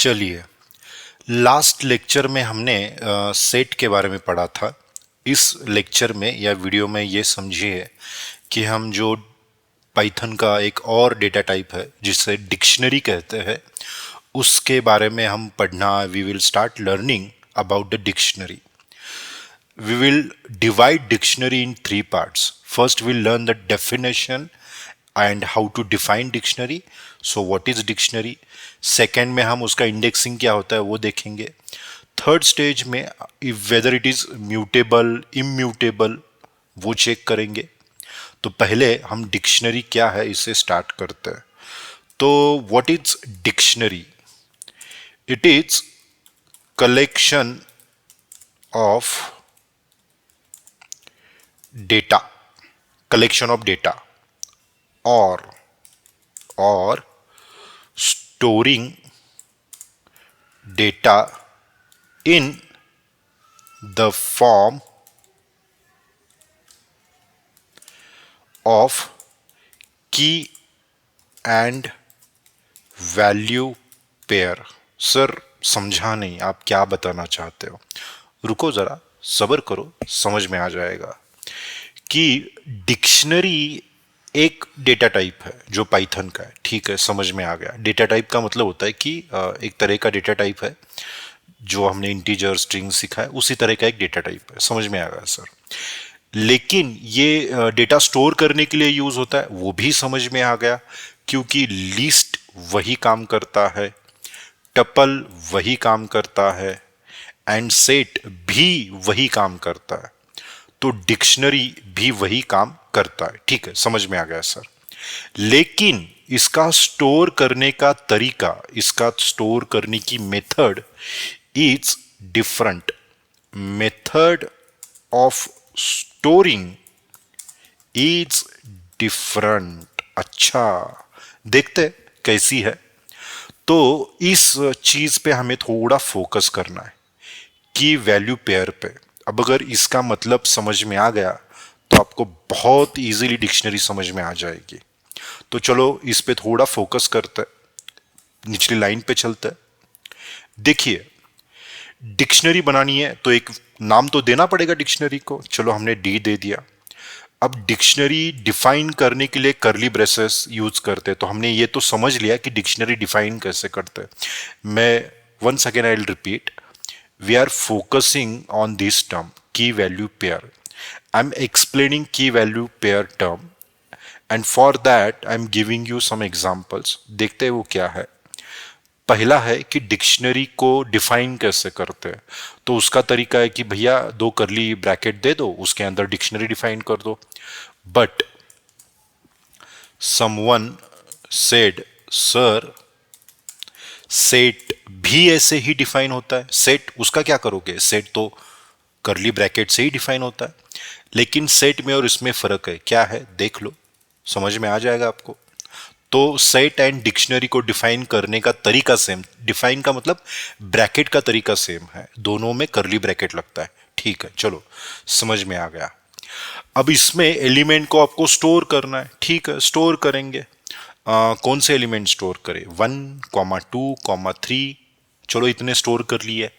चलिए, last lecture में हमने सेट के बारे में पढ़ा था। इस लेक्चर में या वीडियो में ये समझिए कि हम जो पाइथन का एक और डेटा टाइप है जिसे डिक्शनरी कहते हैं, उसके बारे में हम पढ़ना। We will start learning about the dictionary. We will divide dictionary in three parts. First, we'll learn the definition and how to define dictionary. So, what is dictionary? Second में हम उसका indexing क्या होता है वो देखेंगे. थर्ड स्टेज में whether it is mutable, immutable वो चेक करेंगे. तो पहले हम डिक्शनरी क्या है इसे स्टार्ट करते हैं. तो what is dictionary? It is collection of data, collection of data, or storing data in the form of key and value pair. Sir समझा नहीं, आप क्या बताना चाहते हो? रुको जरा, सब्र करो, समझ में आ जाएगा कि डिक्शनरी एक डेटा टाइप है जो पाइथन का है. ठीक है, समझ में आ गया. डेटा टाइप का मतलब होता है कि एक तरह का डेटा टाइप है जो हमने इंटीजर स्ट्रिंग सीखा है, उसी तरह का एक डेटा टाइप है. समझ में आ गया सर. लेकिन ये डेटा स्टोर करने के लिए यूज होता है, वो भी समझ में आ गया, क्योंकि लिस्ट वही काम करता है, टपल वही काम करता है, एंड सेट भी वही काम करता है. तो डिक्शनरी भी वही काम करता है. ठीक है, समझ में आ गया सर. लेकिन इसका स्टोर करने का तरीका, इसका स्टोर करने की method is different. Method of storing is different. अच्छा, देखते कैसी है. तो इस चीज पे हमें थोड़ा फोकस करना है कि वैल्यू पेयर पे. अब अगर इसका मतलब समझ में आ गया तो आपको बहुत इजीली डिक्शनरी समझ में आ जाएगी. तो चलो इस पे थोड़ा फोकस करते हैं, निचली लाइन पे चलते हैं. देखिए, डिक्शनरी बनानी है तो एक नाम तो देना पड़ेगा डिक्शनरी को. चलो हमने डी दे दिया. अब डिक्शनरी डिफाइन करने के लिए करली ब्रेसेस यूज करते हैं. तो हमने ये तो समझ लिया कि डिक्शनरी डिफाइन कैसे करते हैं. मैं once again I will repeat, we are focusing on this term, key value pair. I'm explaining key value pair term, and for that I'm giving you some examples. देखते हैं वो क्या है. पहला है कि डिक्शनरी को डिफाइन कैसे करते हैं. तो उसका तरीका है कि भैया दो करली ब्रैकेट दे दो, उसके अंदर डिक्शनरी डिफाइन कर दो. But someone said, sir set भी ऐसे ही डिफाइन होता है. सेट उसका क्या करोगे, सेट तो करली ब्रैकेट से ही डिफाइन होता है. लेकिन सेट में और इसमें फर्क है. क्या है देख लो, समझ में आ जाएगा आपको. तो सेट एंड डिक्शनरी को डिफाइन करने का तरीका सेम. डिफाइन का मतलब ब्रैकेट का तरीका सेम है, दोनों में करली ब्रैकेट लगता है. ठीक है, चलो समझ में आ गया. अब इसमें एलिमेंट को आपको स्टोर करना है. ठीक है, स्टोर करेंगे. कौन से एलिमेंट स्टोर करें, 1,2,3. चलो इतने स्टोर कर लिए.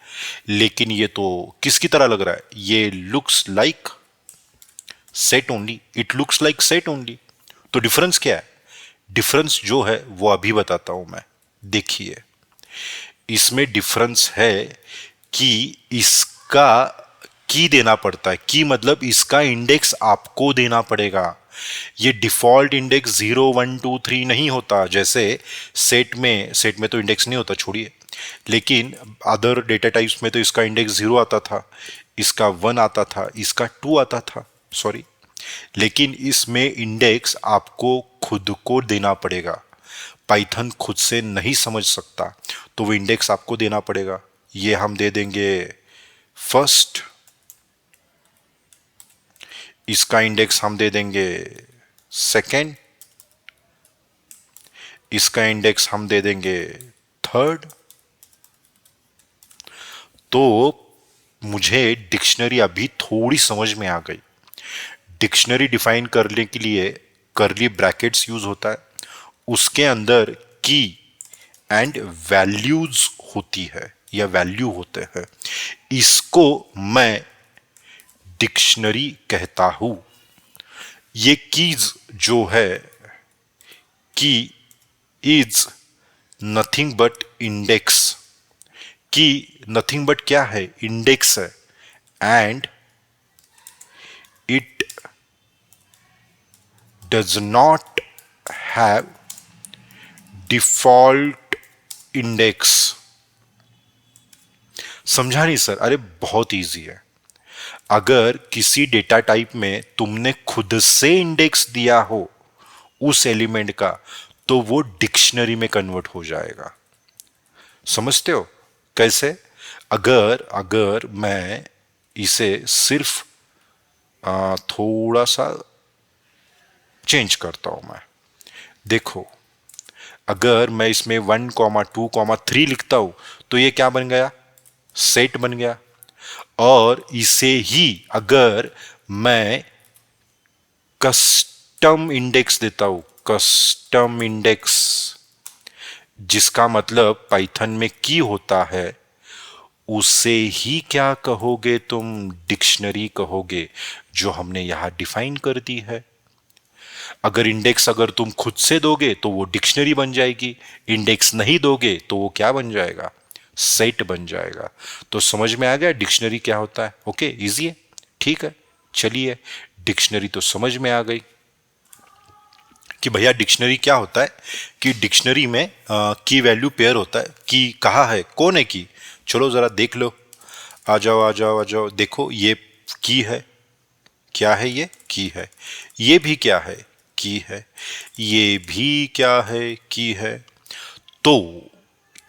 लेकिन ये तो किसकी तरह लग रहा है, ये looks like set only. It looks like set only. तो डिफरेंस क्या है? डिफरेंस जो है वो अभी बताता हूं मैं. देखिए, इसमें डिफरेंस है कि इसका की देना पड़ता है. की मतलब इसका इंडेक्स आपको देना पड़ेगा. ये डिफॉल्ट इंडेक्स 0, 1, 2, 3 नहीं होता जैसे सेट में तो इंडेक्स नहीं होता, छोड़िए. लेकिन अदर डेटा टाइप्स में तो इसका इंडेक्स 0 आता था, इसका 1 आता था, इसका 2 आता था, सॉरी. लेकिन इसमें इंडेक्स आपको खुद को देना पड़ेगा. पाइथन खुद से नहीं समझ सकता, तो वो इंडेक्स आपको देना पड़ेगा. ये हम दे देंगे फर्स्ट, इसका इंडेक्स हम दे देंगे सेकेंड, इसका इंडेक्स हम दे देंगे थर्ड. तो मुझे डिक्शनरी अभी थोड़ी समझ में आ गई. डिक्शनरी डिफाइन करने के लिए करली ब्रैकेट्स यूज होता है, उसके अंदर की एंड वैल्यूज होती है या वैल्यू होते हैं, इसको मैं डिक्शनरी कहता हूं। ये कीज जो है, की इज नथिंग बट इंडेक्स। की नथिंग बट क्या है, इंडेक्स है, and it does not have default index. समझा नहीं सर? अरे बहुत इजी है। अगर किसी डेटा टाइप में तुमने खुद से इंडेक्स दिया हो उस एलिमेंट का, तो वो डिक्शनरी में कन्वर्ट हो जाएगा। समझते हो कैसे? अगर अगर मैं इसे सिर्फ थोड़ा सा चेंज करता हूं मैं, देखो, अगर मैं इसमें 1, 2, 3 लिखता हूं तो ये क्या बन गया, सेट बन गया। और इसे ही अगर मैं कस्टम इंडेक्स देता हूं, कस्टम इंडेक्स, जिसका मतलब पाइथन में की होता है, उसे ही क्या कहोगे तुम, डिक्शनरी कहोगे, जो हमने यहां डिफाइन कर दी है। अगर इंडेक्स अगर तुम खुद से दोगे तो वो डिक्शनरी बन जाएगी, इंडेक्स नहीं दोगे तो वो क्या बन जाएगा, सेट बन जाएगा। तो समझ में आ गया डिक्शनरी क्या होता है? ओके, इजी है, ठीक है। चलिए, डिक्शनरी तो समझ में आ गई कि भैया डिक्शनरी क्या होता है, कि डिक्शनरी में की वैल्यू पेयर होता है। की कहाँ है, कौन है की? चलो जरा देख लो, आ जाओ आ जाओ आ जाओ। देखो ये की है, क्या है ये, की है। ये भी क्या है, की है। ये भी क्या है, की है। तो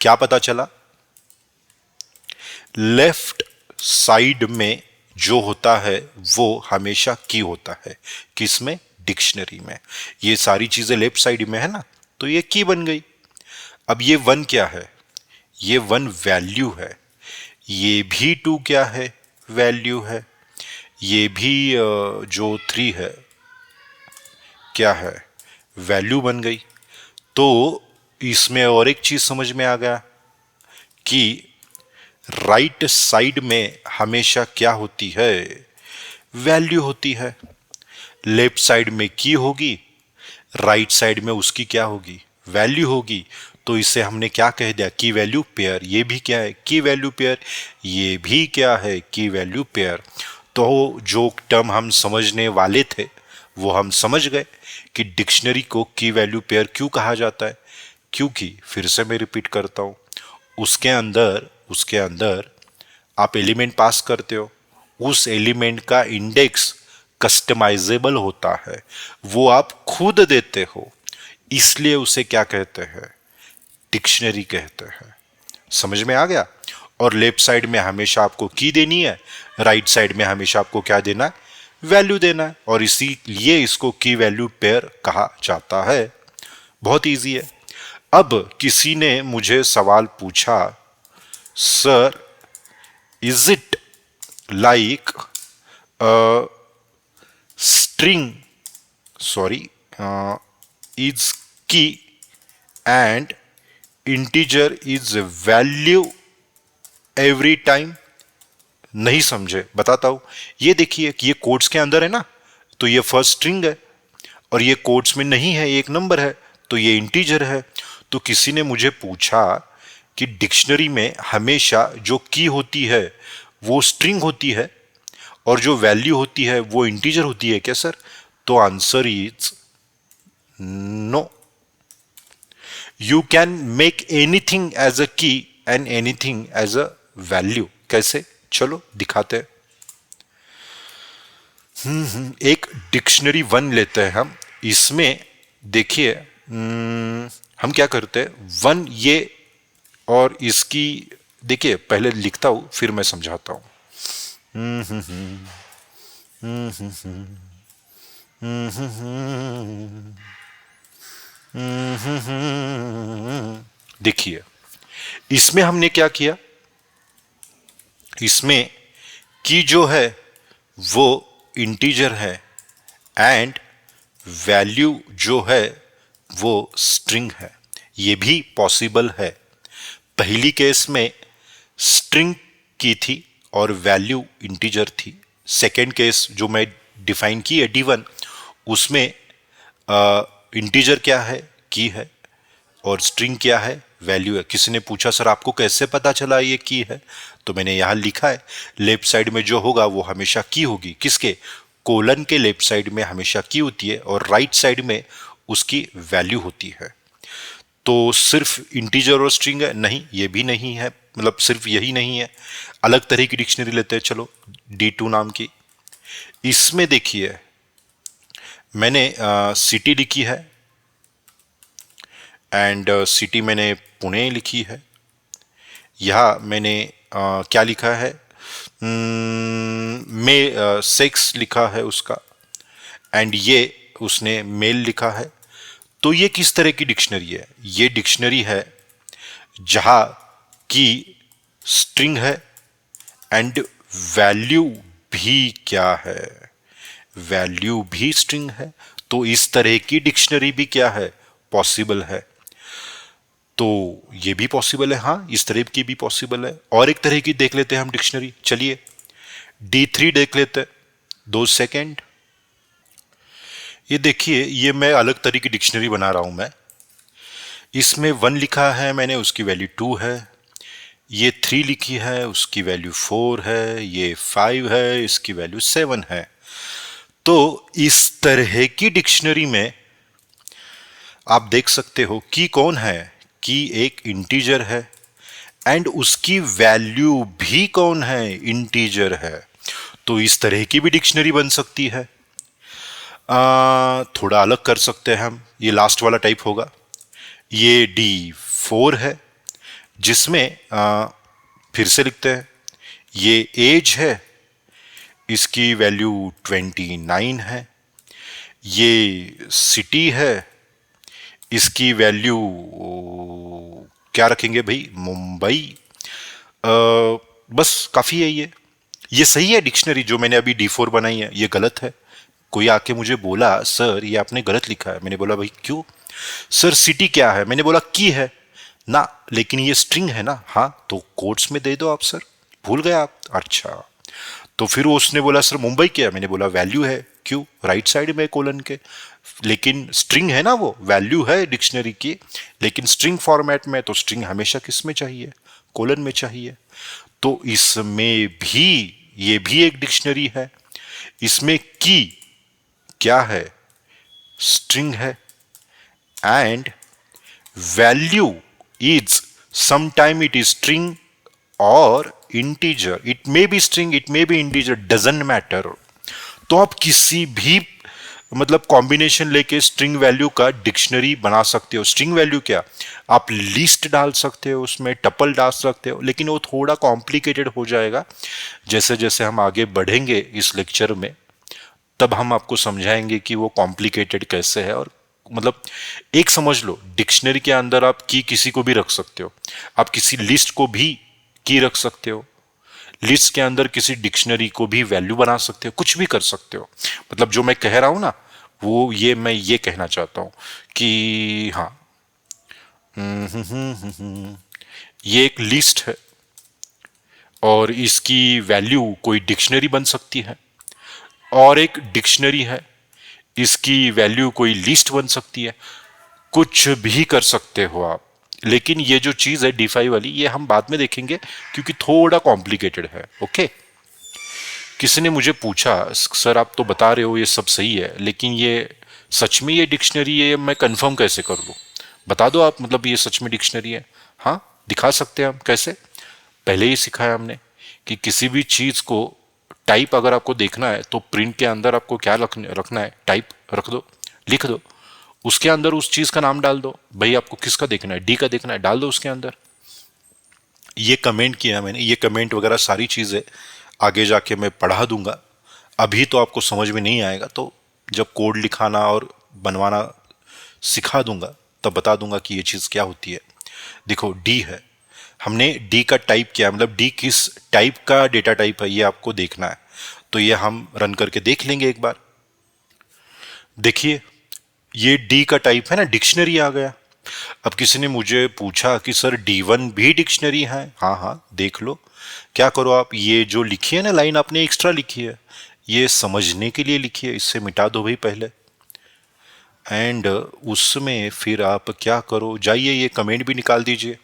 क्या पता चला, लेफ्ट साइड में जो होता है वो हमेशा की होता है, किसमें, डिक्शनरी में। ये सारी चीजें लेफ्ट साइड में है ना, तो ये की बन गई। अब ये 1 क्या है, ये 1 वैल्यू है। ये भी 2 क्या है, वैल्यू है। ये भी जो 3 है क्या है, वैल्यू बन गई। तो इसमें और एक चीज समझ में आ गया कि राइट साइड में हमेशा क्या होती है, वैल्यू होती है। लेफ्ट साइड में की होगी, राइट साइड में उसकी क्या होगी, वैल्यू होगी। तो इसे हमने क्या कह दिया, की वैल्यू पेयर। ये भी क्या है, की वैल्यू पेयर। ये भी क्या है, की वैल्यू पेयर। तो जो टर्म हम समझने वाले थे वो हम समझ गए कि डिक्शनरी को की वैल्यू पेयर क्यों कहा जाता है। क्योंकि फिर से मैं रिपीट करता हूं, उसके अंदर आप एलिमेंट पास करते हो, उस एलिमेंट का इंडेक्स कस्टमाइजेबल होता है, वो आप खुद देते हो, इसलिए उसे क्या कहते हैं, डिक्शनरी कहते हैं। समझ में आ गया? और लेफ्ट साइड में हमेशा आपको की देनी है, राइट साइड में हमेशा आपको क्या देना है, वैल्यू देना है, और इसीलिए इसको की वैल्यू पेयर कहा जाता है। बहुत इजी है। अब किसी ने मुझे सवाल पूछा, sir is it like string, sorry, is key and integer is value every time? नहीं समझे, बताता हूं। ये देखिए कि ये कोट्स के अंदर है ना, तो ये फर्स्ट स्ट्रिंग है, और ये कोट्स में नहीं है, एक नंबर है, तो ये इंटीजर है। तो किसी ने मुझे पूछा कि डिक्शनरी में हमेशा जो की होती है वो स्ट्रिंग होती है और जो वैल्यू होती है वो इंटीजर होती है क्या सर? तो answer is no. You can make anything as a key and anything as a value. कैसे? चलो दिखाते हैं। एक डिक्शनरी 1 लेते हैं हम। इसमें देखिए, हम क्या करते हैं, 1 ये और इसकी, देखिए पहले लिखता हूं फिर मैं समझाता हूं। देखिए इसमें हमने क्या किया, इसमें की जो है वो इंटीजर है एंड वैल्यू जो है वो स्ट्रिंग है। ये भी पॉसिबल है, पहली केस में स्ट्रिंग की थी और वैल्यू इंटीजर थी। सेकेंड केस जो मैं डिफाइन की है D1, उसमें इंटीजर क्या है, की है, और स्ट्रिंग क्या है, वैल्यू है। किसी ने पूछा सर आपको कैसे पता चला ये की है, तो मैंने यहां लिखा है लेफ्ट साइड में जो होगा वो हमेशा की होगी। किसके, कोलन के लेफ्ट साइड में हमेशा की होती है और राइट साइड में उसकी वैल्यू होती है। तो सिर्फ इंटीजर और स्ट्रिंग है, नहीं ये भी नहीं है, मतलब सिर्फ यही नहीं है, अलग तरह की डिक्शनरी लेते हैं। चलो D2 नाम की, इसमें देखिए मैंने सिटी लिखी है एंड सिटी मैंने पुणे लिखी है। यहाँ मैंने क्या लिखा है, में सेक्स लिखा है उसका, एंड ये उसने मेल लिखा है। तो ये किस तरह की डिक्शनरी है, ये डिक्शनरी है जहां की स्ट्रिंग है एंड वैल्यू भी क्या है, वैल्यू भी स्ट्रिंग है। तो इस तरह की डिक्शनरी भी क्या है, पॉसिबल है। तो ये भी पॉसिबल है, हाँ इस तरह की भी पॉसिबल है। और एक तरह की देख लेते हैं हम डिक्शनरी, चलिए D3 देख लेते हैं, 2 सेकेंड। ये देखिए ये मैं अलग तरह की डिक्शनरी बना रहा हूं मैं। इसमें 1 लिखा है मैंने, उसकी वैल्यू 2 है। ये 3 लिखी है, उसकी वैल्यू 4 है। ये 5 है, इसकी वैल्यू 7 है। तो इस तरह की डिक्शनरी में आप देख सकते हो कि कौन है, कि एक इंटीजर है एंड उसकी वैल्यू भी कौन है, इंटीजर है। तो इस तरह की भी डिक्शनरी बन सकती है। थोड़ा अलग कर सकते हैं हम, ये लास्ट वाला टाइप होगा। ये D4 है जिसमें फिर से लिखते हैं, ये एज है, इसकी वैल्यू 29 है। ये सिटी है, इसकी वैल्यू क्या रखेंगे भाई, मुंबई। बस काफी है ये सही है डिक्शनरी जो मैंने अभी D4 बनाई है, ये गलत है। कोई आके मुझे बोला सर ये आपने गलत लिखा है, मैंने बोला भाई क्यों, सर सिटी क्या है, मैंने बोला की है ना, लेकिन ये स्ट्रिंग है ना, हाँ तो कोट्स में दे दो आप सर, भूल गए आप, अच्छा। तो फिर उसने बोला सर मुंबई क्या है, मैंने बोला वैल्यू है, क्यों, राइट साइड में कोलन के, लेकिन स्ट्रिंग है ना, वो वैल्यू है डिक्शनरी की, लेकिन स्ट्रिंग फॉर्मेट में, तो स्ट्रिंग हमेशा किस में चाहिए, कोलन में चाहिए। तो इसमें भी ये भी एक डिक्शनरी है। इसमें की क्या है, स्ट्रिंग है and value is sometime it is string or integer, it may be string it may be integer, doesn't matter। तो आप किसी भी मतलब कॉम्बिनेशन लेके स्ट्रिंग वैल्यू का डिक्शनरी बना सकते हो। स्ट्रिंग वैल्यू क्या, आप लिस्ट डाल सकते हो, उसमें टपल डाल सकते हो, लेकिन वो थोड़ा कॉम्प्लिकेटेड हो जाएगा। जैसे जैसे हम आगे बढ़ेंगे इस लेक्चर में तब हम आपको समझाएंगे कि वो कॉम्प्लिकेटेड कैसे है। और मतलब एक समझ लो, डिक्शनरी के अंदर आप की किसी को भी रख सकते हो, आप किसी लिस्ट को भी की रख सकते हो, लिस्ट के अंदर किसी डिक्शनरी को भी वैल्यू बना सकते हो, कुछ भी कर सकते हो। मतलब जो मैं कह रहा हूं ना, वो ये मैं ये कहना चाहता हूं कि हाँ, ये एक लिस्ट है और इसकी वैल्यू कोई डिक्शनरी बन सकती है, और एक डिक्शनरी है, इसकी वैल्यू कोई लिस्ट बन सकती है, कुछ भी कर सकते हो आप। लेकिन ये जो चीज है D5 वाली, ये हम बाद में देखेंगे क्योंकि थोड़ा कॉम्प्लिकेटेड है। ओके, किसी ने मुझे पूछा सर आप तो बता रहे हो ये सब सही है, लेकिन ये सच में ये डिक्शनरी है, मैं कंफर्म कैसे कर लूं, बता दो आप, मतलब ये सच में डिक्शनरी है। हाँ दिखा सकते हैं हम, कैसे, पहले ही सिखाया हमने कि किसी भी चीज को टाइप अगर आपको देखना है तो प्रिंट के अंदर आपको क्या रखना है, टाइप रख दो, लिख दो, उसके अंदर उस चीज का नाम डाल दो, भाई आपको किसका देखना है, डी का देखना है, डाल दो उसके अंदर। ये कमेंट किया मैंने, ये कमेंट वगैरह सारी चीजें आगे जाके मैं पढ़ा दूंगा, अभी तो आपको समझ में नहीं आएगा। तो जब कोड लिखाना और बनवाना सिखा दूंगा तब बता दूंगा कि ये चीज क्या होती है। देखो डी है, हमने डी का टाइप किया, मतलब डी किस टाइप का डेटा टाइप है ये आपको देखना है। तो ये हम रन करके देख लेंगे एक बार। देखिए ये डी का टाइप है ना, डिक्शनरी आ गया। अब किसी ने मुझे पूछा कि सर D1 भी डिक्शनरी है? हाँ हाँ, देख लो। क्या करो आप, ये जो लिखी है ना लाइन आपने एक्स्ट्रा लिखी है, ये समझने के लिए लिखी है, इससे मिटा दो भाई पहले। एंड उसमें फिर आप क्या करो, जाइए ये कमेंट भी निकाल दीजिए।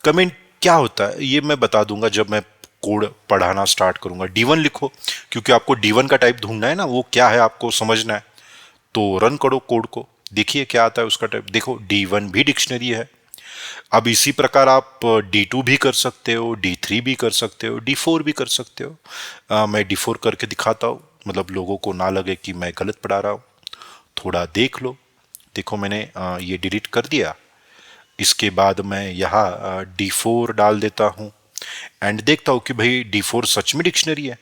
कमेंट क्या होता है ये मैं बता दूंगा जब मैं कोड पढ़ाना स्टार्ट करूंगा। D1 लिखो, क्योंकि आपको D1 का टाइप ढूंढना है ना, वो क्या है आपको समझना है। तो रन करो कोड को, देखिए क्या आता है उसका टाइप। देखो D1 भी डिक्शनरी है। अब इसी प्रकार आप D2 भी कर सकते हो, D3 भी कर सकते हो, D4 भी कर सकते हो। मैं D4 करके दिखाता हूँ, मतलब लोगों को ना लगे कि मैं गलत पढ़ा रहा हूँ। थोड़ा देख लो। देखो मैंने ये डिलीट कर दिया। इसके बाद मैं यहाँ D4 डाल देता हूँ एंड देखता हूँ कि भाई D4 सच में डिक्शनरी है।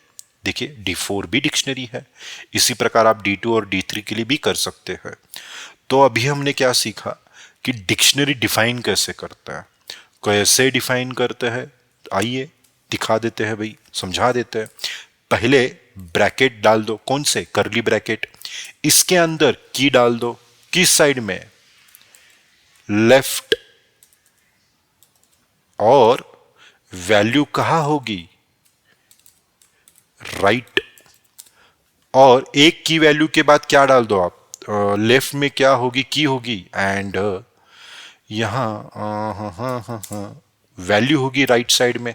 देखिए D4 भी डिक्शनरी है। इसी प्रकार आप D2 और D3 के लिए भी कर सकते हैं। तो अभी हमने क्या सीखा कि डिक्शनरी डिफाइन कैसे करता है, कैसे डिफाइन करते हैं। आइए दिखा देते हैं भाई, समझा देते हैं। पहले ब्रैकेट डाल दो, कौन से, करली ब्रैकेट। इसके अंदर की डाल दो, किस साइड में, लेफ्ट। और वैल्यू कहां होगी, राइट। और एक की वैल्यू के बाद क्या डाल दो आप, लेफ्ट में क्या होगी, की होगी। एंड यहां वैल्यू होगी राइट साइड में।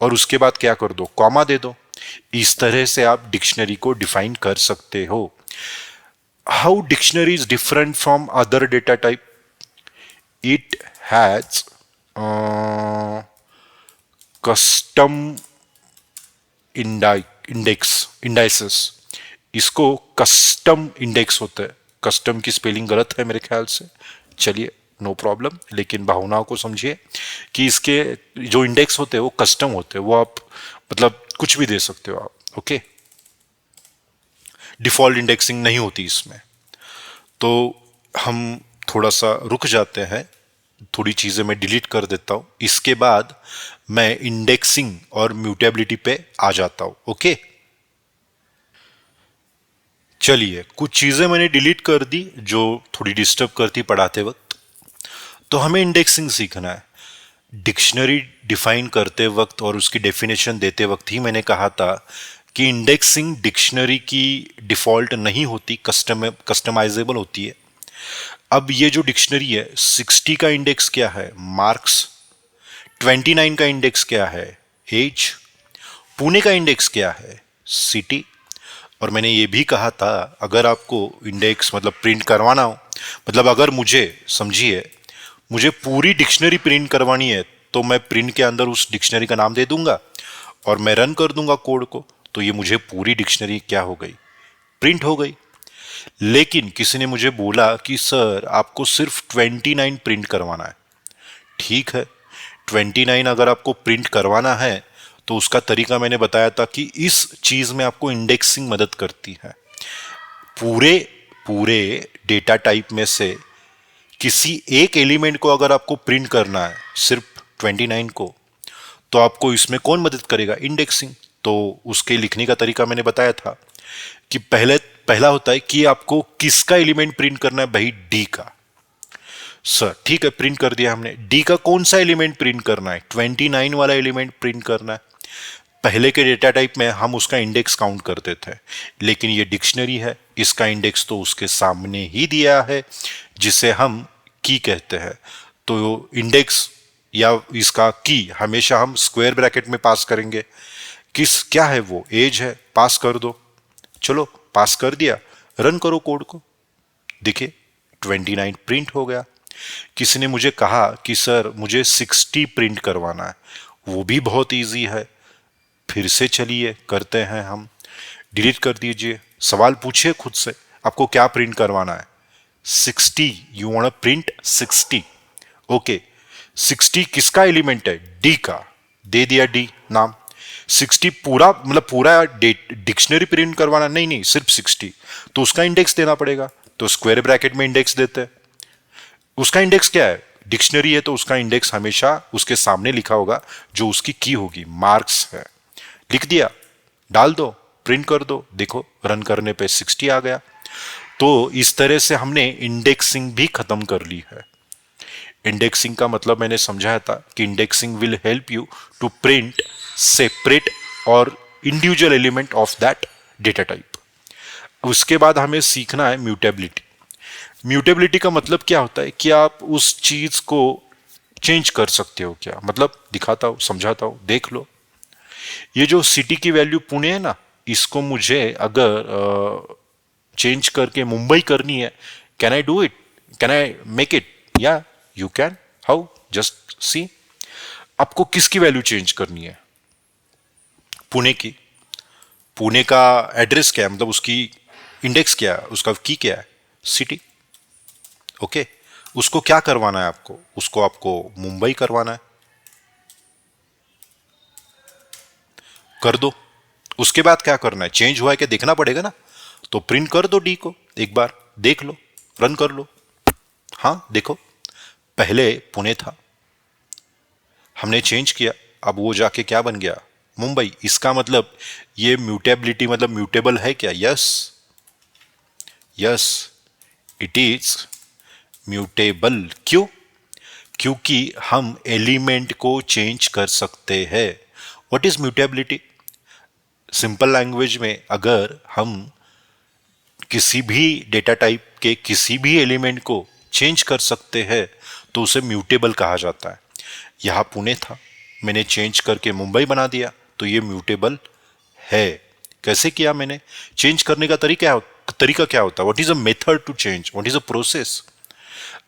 और उसके बाद क्या कर दो, कॉमा दे दो। इस तरह से आप डिक्शनरी को डिफाइन कर सकते हो। How dictionary is different from other data type, it has custom indexes. इसको कस्टम इंडेक्स होता है। कस्टम की स्पेलिंग गलत है मेरे ख्याल से, चलिए नो प्रॉब्लम, लेकिन भावनाओं को समझिए कि इसके जो इंडेक्स होते हैं वो कस्टम होते हैं। वो आप मतलब कुछ भी दे सकते हो आप, ओके। डिफॉल्ट इंडेक्सिंग नहीं होती इसमें। तो हम थोड़ा सा रुक जाते हैं, थोड़ी चीजें मैं डिलीट कर देता हूं। इसके बाद मैं इंडेक्सिंग और म्यूटेबिलिटी पे आ जाता हूं, ओके। चलिए कुछ चीजें मैंने डिलीट कर दी जो थोड़ी डिस्टर्ब करती पढ़ाते वक्त। तो हमें इंडेक्सिंग सीखना है। डिक्शनरी डिफाइन करते वक्त और उसकी डेफिनेशन देते वक्त ही मैंने कहा था कि इंडेक्सिंग डिक्शनरी की डिफॉल्ट नहीं होती, कस्टमाइजेबल होती है। अब ये जो डिक्शनरी है, 60 का इंडेक्स क्या है, मार्क्स। 29 का इंडेक्स क्या है, एज। पुणे का इंडेक्स क्या है, सिटी। और मैंने ये भी कहा था अगर आपको इंडेक्स मतलब प्रिंट करवाना हो, मतलब अगर मुझे समझिए, मुझे पूरी डिक्शनरी प्रिंट करवानी है तो मैं प्रिंट के अंदर उस डिक्शनरी का नाम दे दूंगा और मैं रन कर दूंगा कोड को, तो ये मुझे पूरी डिक्शनरी क्या हो गई, प्रिंट हो गई। लेकिन किसी ने मुझे बोला कि सर आपको सिर्फ 29 प्रिंट करवाना है। ठीक है, 29 अगर आपको प्रिंट करवाना है तो उसका तरीका मैंने बताया था कि इस चीज में आपको इंडेक्सिंग मदद करती है। पूरे पूरे डेटा टाइप में से किसी एक एलिमेंट को अगर आपको प्रिंट करना है, सिर्फ 29 को, तो आपको इसमें कौन मदद करेगा, इंडेक्सिंग। तो उसके लिखने का तरीका मैंने बताया था कि पहला होता है कि आपको किसका एलिमेंट प्रिंट करना है, भाई डी का। सर ठीक है, प्रिंट कर दिया हमने। डी का कौन सा एलिमेंट प्रिंट करना है, 29 वाला एलिमेंट प्रिंट करना है। पहले के डेटा टाइप में हम उसका इंडेक्स काउंट करते थे, लेकिन ये डिक्शनरी है, इसका इंडेक्स तो उसके सामने ही दिया है, जिसे हम की कहते हैं। तो इंडेक्स या इसका की हमेशा हम स्क्वायर ब्रैकेट में पास करेंगे। किस क्या है वो, एज है, पास कर दो। चलो पास कर दिया, रन करो कोड को, देखिए 29 प्रिंट हो गया। किसी ने मुझे कहा कि सर मुझे 60 प्रिंट करवाना है, वो भी बहुत इजी है। फिर से चलिए करते हैं हम, डिलीट कर दीजिए। सवाल पूछिए खुद से, आपको क्या प्रिंट करवाना है, 60, यू वांट प्रिंट 60, ओके। 60 किसका एलिमेंट है, डी का, दे दिया डी नाम। 60 पूरा मतलब पूरा डिक्शनरी प्रिंट करवाना, नहीं नहीं सिर्फ 60, तो उसका इंडेक्स देना पड़ेगा। तो स्क्वायर ब्रैकेट में इंडेक्स देते हैं। उसका इंडेक्स क्या है, डिक्शनरी है तो उसका इंडेक्स हमेशा उसके सामने लिखा होगा जो उसकी की होगी, मार्क्स है। लिख दिया, डाल दो, प्रिंट कर दो, देखो रन करने पे 60 आ गया। तो इस तरह से हमने इंडेक्सिंग भी खत्म कर ली है। इंडेक्सिंग का मतलब मैंने समझाया था कि indexing will help you to print separate और individual element of that data type. उसके बाद हमें सीखना है म्यूटेबिलिटी। म्यूटेबिलिटी का मतलब क्या होता है कि आप उस चीज को चेंज कर सकते हो क्या, मतलब दिखाता हूं, समझाता हूं, देख लो। ये जो सिटी की वैल्यू पुणे है ना, इसको मुझे अगर चेंज करके मुंबई करनी है, can I do it, can I make it? या you can. How? Just see. आपको किसकी वैल्यू चेंज करनी है? पुणे की। पुणे का एड्रेस क्या है, मतलब उसकी इंडेक्स क्या है, उसका की क्या है? सिटी। ओके। उसको क्या करवाना है आपको? उसको आपको मुंबई करवाना है, कर दो। उसके बाद क्या करना है? चेंज हुआ है क्या देखना पड़ेगा ना, तो प्रिंट कर दो डी को, एक बार देख लो, रन कर लो। हाँ देखो, पहले पुणे था, हमने चेंज किया, अब वो जाके क्या बन गया? मुंबई। इसका मतलब ये म्यूटेबिलिटी मतलब म्यूटेबल है क्या? Yes, yes, it is mutable. क्यों? क्योंकि हम एलिमेंट को चेंज कर सकते हैं। What is mutability? Simple language में अगर हम किसी भी डेटा टाइप के किसी भी एलिमेंट को चेंज कर सकते हैं तो उसे म्यूटेबल कहा जाता है। यहां पुणे था, मैंने चेंज करके मुंबई बना दिया, तो ये म्यूटेबल है। कैसे किया मैंने? चेंज करने का तरीका क्या होता है? What is a method to change, what is a process?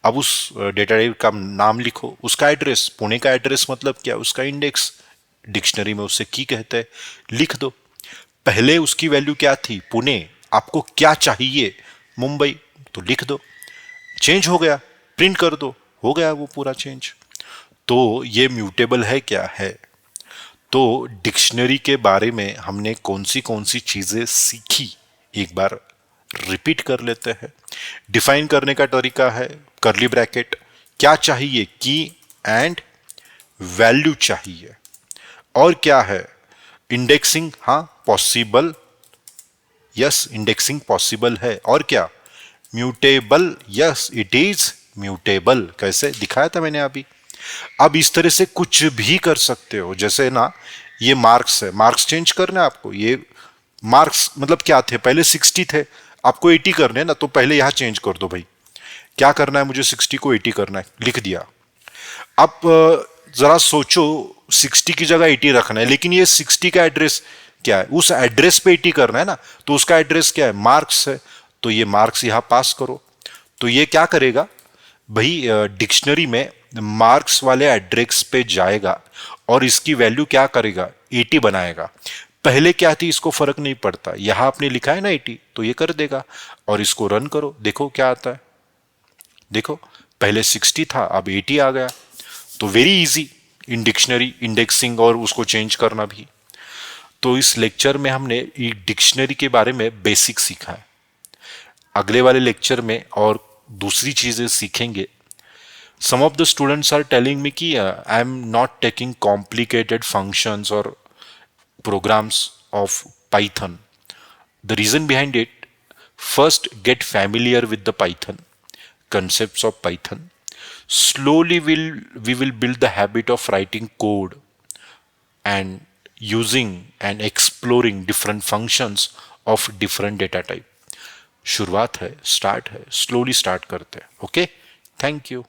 अब उस डेटा टाइप का नाम लिखो, उसका एड्रेस, पुणे का एड्रेस मतलब क्या? उसका इंडेक्स, डिक्शनरी में उससे की कहते हैं, लिख दो। पहले उसकी वैल्यू क्या थी? पुणे। आपको क्या चाहिए? मुंबई। तो लिख दो, चेंज हो गया, प्रिंट कर दो, हो गया वो पूरा चेंज। तो ये म्यूटेबल है क्या? है। तो डिक्शनरी के बारे में हमने कौन सी चीजें सीखी, एक बार रिपीट कर लेते हैं। डिफाइन करने का तरीका है करली ब्रैकेट, क्या चाहिए? की एंड वैल्यू चाहिए। और क्या है? इंडेक्सिंग, हाँ पॉसिबल, यस इंडेक्सिंग पॉसिबल है। और क्या? Mutable, yes it is mutable. कैसे दिखाया था मैंने अभी। अब इस तरह से कुछ भी कर सकते हो, जैसे ना ये मार्क्स है, मार्क्स चेंज करना है आपको। ये मार्क्स मतलब क्या थे? पहले 60 थे, आपको 80 करने हैं ना, तो पहले यहां चेंज कर दो भाई। क्या करना है? मुझे 60 को 80 करना है, लिख दिया। अब जरा सोचो, 60 की जगह 80 रखना है, लेकिन ये 60 का एड्रेस क्या है? उस एड्रेस पे 80 करना है ना, तो उसका एड्रेस क्या है? मार्क्स है, तो ये मार्क्स यहां पास करो। तो ये क्या करेगा भाई? डिक्शनरी में मार्क्स वाले एड्रेस पे जाएगा और इसकी वैल्यू क्या करेगा? 80 बनाएगा। पहले क्या थी इसको फर्क नहीं पड़ता, यहां आपने लिखा है ना 80, तो ये कर देगा। और इसको रन करो, देखो क्या आता है। देखो, पहले 60 था, अब 80 आ गया। तो very easy in dictionary indexing और उसको चेंज करना भी। तो इस लेक्चर में हमने डिक्शनरी के बारे में बेसिक सीखा है। अगले वाले लेक्चर में और दूसरी चीजें सीखेंगे। Some of the students are telling me कि I am not taking complicated functions और programs of Python. The reason behind it, first get familiar with the Python, concepts of Python. Slowly we will build the habit of writing code and using and exploring different functions of different data type. शुरुआत है, start है, slowly start करते हैं। Okay, thank you.